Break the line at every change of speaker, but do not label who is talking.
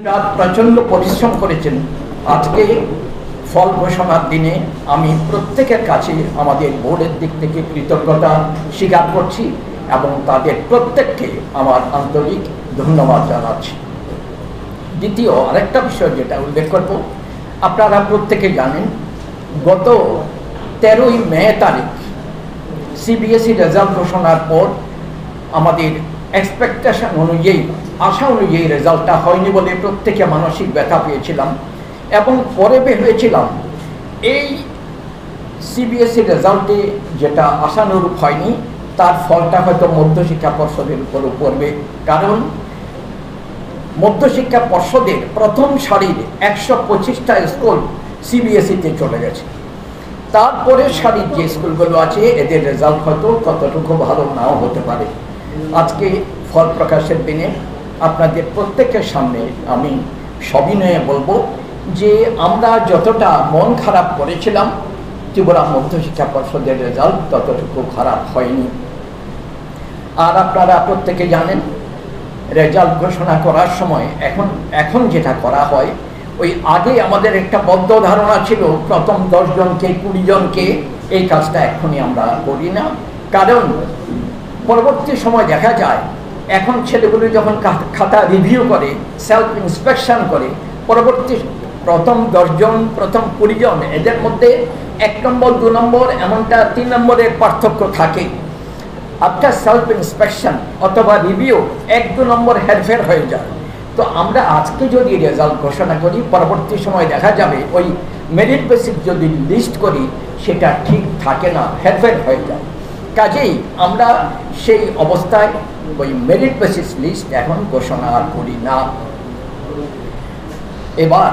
রাত প্রচন্ড পরিশ্রম করেছেন। আজকে ফল ঘোষণার দিনে আমি প্রত্যেকের কাছে আমাদের বোর্ডের দিক থেকে কৃতজ্ঞতা স্বীকার করছি এবং তাদের প্রত্যেককে আমার আন্তরিক ধন্যবাদ জানাচ্ছি। দ্বিতীয় আরেকটা বিষয় যেটা উল্লেখ করব, আপনারা প্রত্যেকে জানেন গত 13ই মে তারিখ সিবিএসই রেজাল্ট ঘোষণার পর আমাদের এক্সপেকটেশন অনুযায়ী, আশা অনুযায়ী রেজাল্টটা হয়নি বলে প্রত্যেকে মানসিক ব্যথা পেয়েছিলাম এবং পরে বের হয়েছিলাম এই সিবিএসই রেজাল্টে যেটা আশানুরূপ হয়নি তার ফলটা হয়তো মধ্যশিক্ষা পর্ষদের উপরও পড়বে, কারণ মধ্যশিক্ষা পর্ষদের প্রথম সারির 125টা স্কুল সিবিএসইতে চলে গেছে। তারপরে সারির যে স্কুলগুলো আছে এদের রেজাল্ট হয়তো ততটুকু ভালো নাও হতে পারে। আজকে ফল প্রকাশের দিনে আপনাদের প্রত্যেকের সামনে আমি সবিনয়ে বলবো যে আমরা যতটা মন খারাপ করেছিলাম ত্রিপুরা মধ্যশিক্ষা পর্ষদের রেজাল্ট ততটুকু খারাপ হয়নি। আর আপনারা প্রত্যেকে জানেন রেজাল্ট ঘোষণা করার সময় এখন যেটা করা হয়, ওই আগে আমাদের একটা বদ্ধ ধারণা ছিল প্রথম 10 জনকে 20 জনকে, এই কাজটা এখনই আমরা করি না, কারণ পরবর্তী সময় দেখা যায় এখন ছেলেগুলো যখন খাতা রিভিউ করে, সেলফ ইন্সপেকশন করে, পরবর্তী প্রথম 10 জন প্রথম 20 জন এদের মধ্যে 1 নম্বর 2 নম্বর এমনটা 3 নম্বরের পার্থক্য থাকে। আফটার সেলফ ইন্সপেকশন অথবা রিভিউ 1-2 নম্বর হেরফের হয়ে যায়। তো আমরা আজকে যদি রেজাল্ট ঘোষণা করি পরবর্তী সময় দেখা যাবে ওই মেরিট বেসিস যদি লিস্ট করি সেটা ঠিক থাকে না, হেরফের হয়ে যায়। কাজেই আমরা সেই অবস্থায় ওই মেরিট বেসিস লিস্ট এখন ঘোষণা করি না। এবার